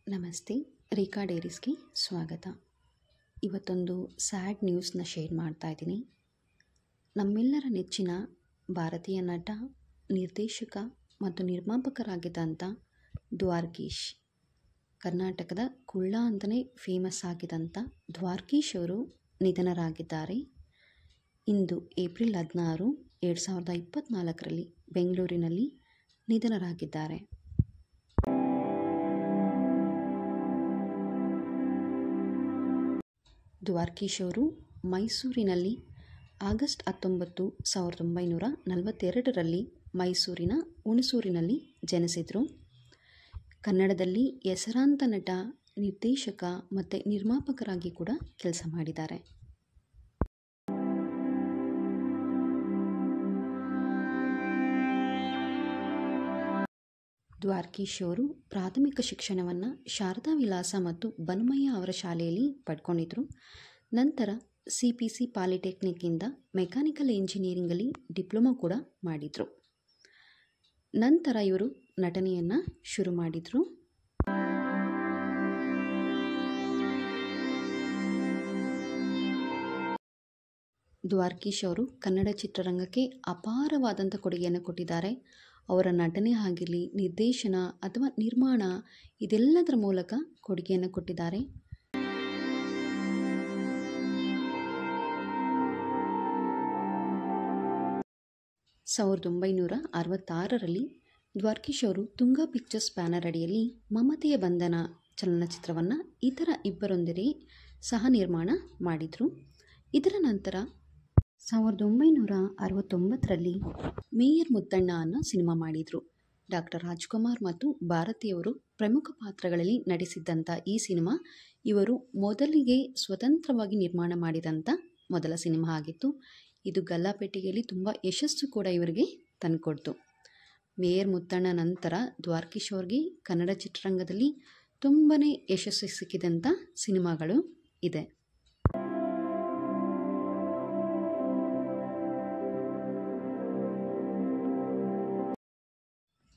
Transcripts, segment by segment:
ನಮಸ್ತೆ. ರೇಖಾ ಡೈರೀಸ್ಗೆ ಸ್ವಾಗತ. ಇವತ್ತೊಂದು ಸ್ಯಾಡ್ ನ್ಯೂಸ್ನ ಶೇರ್ ಮಾಡ್ತಾ ಇದ್ದೀನಿ. ನಮ್ಮೆಲ್ಲರ ನೆಚ್ಚಿನ ಭಾರತೀಯ ನಟ, ನಿರ್ದೇಶಕ ಮತ್ತು ನಿರ್ಮಾಪಕರಾಗಿದ್ದಂಥ ದ್ವಾರಕೀಶ್, ಕರ್ನಾಟಕದ ಕುಳ್ಳ ಅಂತಲೇ ಫೇಮಸ್ ಆಗಿದ್ದಂಥ ದ್ವಾರಕೀಶ್ ಅವರು ನಿಧನರಾಗಿದ್ದಾರೆ. ಇಂದು ಏಪ್ರಿಲ್ 16, 2024 ಬೆಂಗಳೂರಿನಲ್ಲಿ ನಿಧನರಾಗಿದ್ದಾರೆ. ದ್ವಾರಕೀಶ್ ಅವರು ಮೈಸೂರಿನಲ್ಲಿ ಆಗಸ್ಟ್ 19, 1942 ಮೈಸೂರಿನ ಹುಣಸೂರಿನಲ್ಲಿ ಜನಿಸಿದರು. ಕನ್ನಡದಲ್ಲಿ ಹೆಸರಾಂತ ನಟ, ನಿರ್ದೇಶಕ ಮತ್ತು ನಿರ್ಮಾಪಕರಾಗಿ ಕೂಡ ಕೆಲಸ ಮಾಡಿದ್ದಾರೆ. ದ್ವಾರಕೀಶ್ ಅವರು ಪ್ರಾಥಮಿಕ ಶಿಕ್ಷಣವನ್ನು ಶಾರದಾ ವಿಲಾಸ ಮತ್ತು ಬನ್ಮಯ್ಯ ಅವರ ಶಾಲೆಯಲ್ಲಿ ಪಡ್ಕೊಂಡಿದ್ರು. ನಂತರ CPC ಪಾಲಿಟೆಕ್ನಿಕ್ಕಿಂದ ಮೆಕ್ಯಾನಿಕಲ್ ಇಂಜಿನಿಯರಿಂಗಲ್ಲಿ ಡಿಪ್ಲೊಮಾ ಕೂಡ ಮಾಡಿದರು. ನಂತರ ಇವರು ನಟನೆಯನ್ನು ಶುರು ಮಾಡಿದರು. ದ್ವಾರಕೀಶ್ ಅವರು ಕನ್ನಡ ಚಿತ್ರರಂಗಕ್ಕೆ ಅಪಾರವಾದಂಥ ಕೊಡುಗೆಯನ್ನು ಕೊಟ್ಟಿದ್ದಾರೆ. ಅವರ ನಟನೆ ಆಗಿರಲಿ, ನಿರ್ದೇಶನ ಅಥವಾ ನಿರ್ಮಾಣ, ಇದೆಲ್ಲದರ ಮೂಲಕ ಕೊಡುಗೆಯನ್ನು ಕೊಟ್ಟಿದ್ದಾರೆ. ಸಾವಿರದ 1966 ದ್ವಾರಕೀಶ್ ಅವರು ತುಂಗ ಪಿಕ್ಚರ್ಸ್ ಬ್ಯಾನರ್ ಅಡಿಯಲ್ಲಿ ಮಮತೆಯ ಬಂಧನ ಚಲನಚಿತ್ರವನ್ನು ಇತರ ಇಬ್ಬರೊಂದಿಗೆ ಸಹ ನಿರ್ಮಾಣ ಮಾಡಿದರು. ಇದರ ನಂತರ 1969 ಮೇಯರ್ ಮುತ್ತಣ್ಣ ಅನ್ನೋ ಸಿನಿಮಾ ಮಾಡಿದರು. ಡಾಕ್ಟರ್ ರಾಜ್ಕುಮಾರ್ ಮತ್ತು ಭಾರತಿಯವರು ಪ್ರಮುಖ ಪಾತ್ರಗಳಲ್ಲಿ ನಟಿಸಿದ್ದಂಥ ಈ ಸಿನಿಮಾ ಇವರು ಮೊದಲಿಗೆ ಸ್ವತಂತ್ರವಾಗಿ ನಿರ್ಮಾಣ ಮಾಡಿದಂಥ ಮೊದಲ ಸಿನಿಮಾ ಆಗಿತ್ತು. ಇದು ಗಲ್ಲಾಪೆಟ್ಟಿಗೆಯಲ್ಲಿ ತುಂಬ ಯಶಸ್ಸು ಕೂಡ ಇವರಿಗೆ ತಂದುಕೊಡ್ತು. ಮೇಯರ್ ಮುತ್ತಣ್ಣ ನಂತರ ದ್ವಾರಕೀಶ್ ಅವ್ರಿಗೆ ಕನ್ನಡ ಚಿತ್ರರಂಗದಲ್ಲಿ ತುಂಬಾ ಯಶಸ್ಸು ಸಿಕ್ಕಿದಂಥ ಸಿನಿಮಾಗಳು ಇದೆ.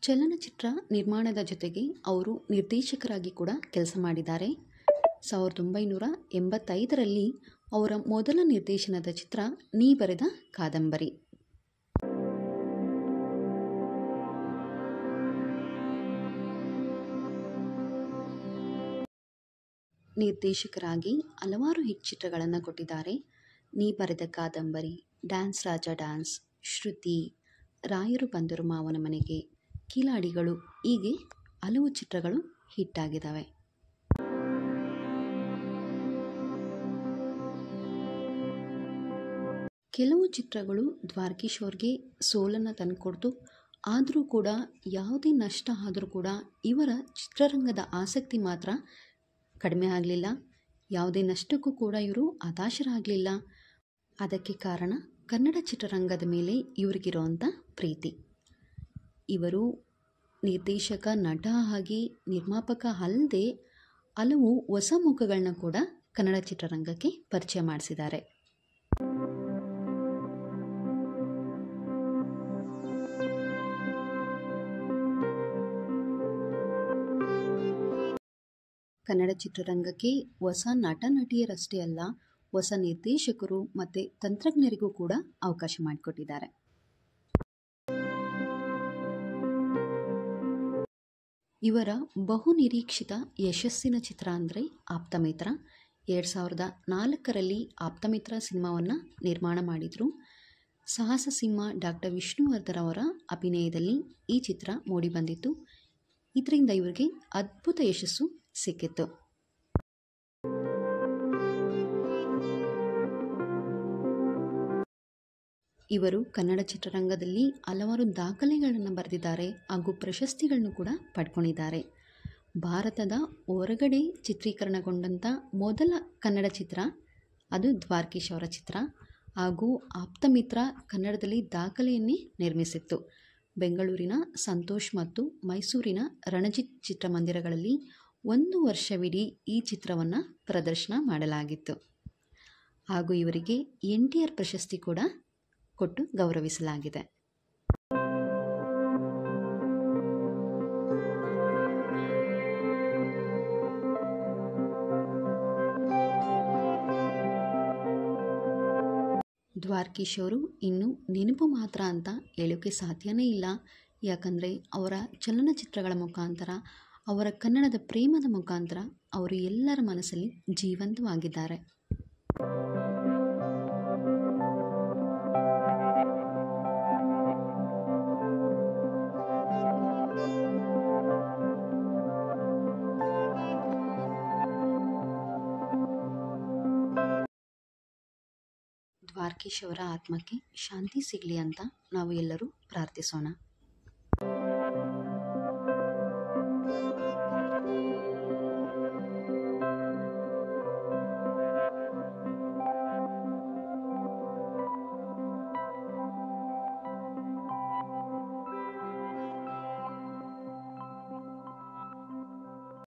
ಚಲನಚಿತ್ರ ನಿರ್ಮಾಣದ ಜೊತೆಗೆ ಅವರು ನಿರ್ದೇಶಕರಾಗಿ ಕೂಡ ಕೆಲಸ ಮಾಡಿದ್ದಾರೆ. 1985 ಅವರ ಮೊದಲ ನಿರ್ದೇಶನದ ಚಿತ್ರ ನೀ ಬರೆದ ಕಾದಂಬರಿ. ನಿರ್ದೇಶಕರಾಗಿ ಹಲವಾರು ಹಿಟ್ ಚಿತ್ರಗಳನ್ನು ಕೊಟ್ಟಿದ್ದಾರೆ. ನೀ ಬರೆದ ಕಾದಂಬರಿ, ಡ್ಯಾನ್ಸ್ ರಾಜ ಡ್ಯಾನ್ಸ್, ಶ್ರುತಿ, ರಾಯರು ಬಂದರು ಮಾವನ ಮನೆಗೆ, ಕಿಲಾಡಿಗಳು, ಹೀಗೆ ಹಲವು ಚಿತ್ರಗಳು ಹಿಟ್ ಆಗಿದ್ದಾವೆ. ಕೆಲವು ಚಿತ್ರಗಳು ದ್ವಾರಕೀಶ್ ಅವ್ರಿಗೆ ಸೋಲನ್ನು ತಂದುಕೊಡ್ತು. ಆದರೂ ಕೂಡ ಯಾವುದೇ ನಷ್ಟ ಆದರೂ ಕೂಡ ಇವರ ಚಿತ್ರರಂಗದ ಆಸಕ್ತಿ ಮಾತ್ರ ಕಡಿಮೆ ಆಗಲಿಲ್ಲ. ಯಾವುದೇ ನಷ್ಟಕ್ಕೂ ಕೂಡ ಇವರು ಹತಾಶರಾಗಲಿಲ್ಲ. ಅದಕ್ಕೆ ಕಾರಣ ಕನ್ನಡ ಚಿತ್ರರಂಗದ ಮೇಲೆ ಇವರಿಗಿರೋವಂಥ ಪ್ರೀತಿ. ಇವರು ನಿರ್ದೇಶಕ, ನಟ ಆಗಿ ನಿರ್ಮಾಪಕ ಅಲ್ಲದೆ ಹಲವು ಹೊಸ ಮುಖಗಳನ್ನ ಕೂಡ ಕನ್ನಡ ಚಿತ್ರರಂಗಕ್ಕೆ ಪರಿಚಯ ಮಾಡಿಸಿದ್ದಾರೆ. ಕನ್ನಡ ಚಿತ್ರರಂಗಕ್ಕೆ ಹೊಸ ನಟ ನಟಿಯರಷ್ಟೇ ಅಲ್ಲ, ಹೊಸ ನಿರ್ದೇಶಕರು ಮತ್ತು ತಂತ್ರಜ್ಞರಿಗೂ ಕೂಡ ಅವಕಾಶ ಮಾಡಿಕೊಟ್ಟಿದ್ದಾರೆ. ಇವರ ಬಹು ನಿರೀಕ್ಷಿತ ಯಶಸ್ಸಿನ ಚಿತ್ರ ಅಂದರೆ ಆಪ್ತಮಿತ್ರ. 2004 ಆಪ್ತಮಿತ್ರ ಸಿನಿಮಾವನ್ನು ನಿರ್ಮಾಣ ಮಾಡಿದರು. ಸಾಹಸ ಸಿಂಹ ಡಾಕ್ಟರ್ ವಿಷ್ಣುವರ್ಧನ್ ಅವರ ಅಭಿನಯದಲ್ಲಿ ಈ ಚಿತ್ರ ಮೂಡಿಬಂದಿತ್ತು. ಇದರಿಂದ ಇವರಿಗೆ ಅದ್ಭುತ ಯಶಸ್ಸು ಸಿಕ್ಕಿತ್ತು. ಇವರು ಕನ್ನಡ ಚಿತ್ರರಂಗದಲ್ಲಿ ಹಲವಾರು ದಾಖಲೆಗಳನ್ನು ಬರೆದಿದ್ದಾರೆ ಹಾಗೂ ಪ್ರಶಸ್ತಿಗಳನ್ನು ಕೂಡ ಪಡ್ಕೊಂಡಿದ್ದಾರೆ. ಭಾರತದ ಹೊರಗಡೆ ಚಿತ್ರೀಕರಣಗೊಂಡಂಥ ಮೊದಲ ಕನ್ನಡ ಚಿತ್ರ ಅದು ದ್ವಾರಕೀಶ್ ಅವರ ಚಿತ್ರ. ಹಾಗೂ ಆಪ್ತಮಿತ್ರ ಕನ್ನಡದಲ್ಲಿ ದಾಖಲೆಯನ್ನೇ ನಿರ್ಮಿಸಿತ್ತು. ಬೆಂಗಳೂರಿನ ಸಂತೋಷ್ ಮತ್ತು ಮೈಸೂರಿನ ರಣಜಿತ್ ಚಿತ್ರಮಂದಿರಗಳಲ್ಲಿ 1 ವರ್ಷವಿಡೀ ಈ ಚಿತ್ರವನ್ನು ಪ್ರದರ್ಶನ ಮಾಡಲಾಗಿತ್ತು. ಹಾಗೂ ಇವರಿಗೆ NTR ಪ್ರಶಸ್ತಿ ಕೂಡ ಕೊಟ್ಟು ಗೌರವಿಸಲಾಗಿದೆ. ದ್ವಾರಕೀಶ್ ಅವರು ಇನ್ನು ನೆನಪು ಮಾತ್ರ ಅಂತ ಹೇಳೋಕ್ಕೆ ಸಾಧ್ಯನೇ ಇಲ್ಲ. ಯಾಕಂದರೆ ಅವರ ಚಲನಚಿತ್ರಗಳ ಮುಖಾಂತರ, ಅವರ ಕನ್ನಡದ ಪ್ರೇಮದ ಮುಖಾಂತರ ಅವರು ಎಲ್ಲರ ಮನಸ್ಸಲ್ಲಿ ಜೀವಂತವಾಗಿದ್ದಾರೆ. ದ್ವಾರಕೀಶ್ ಅವರ ಆತ್ಮಕ್ಕೆ ಶಾಂತಿ ಸಿಗಲಿ ಅಂತ ನಾವು ಎಲ್ಲರೂ ಪ್ರಾರ್ಥಿಸೋಣ.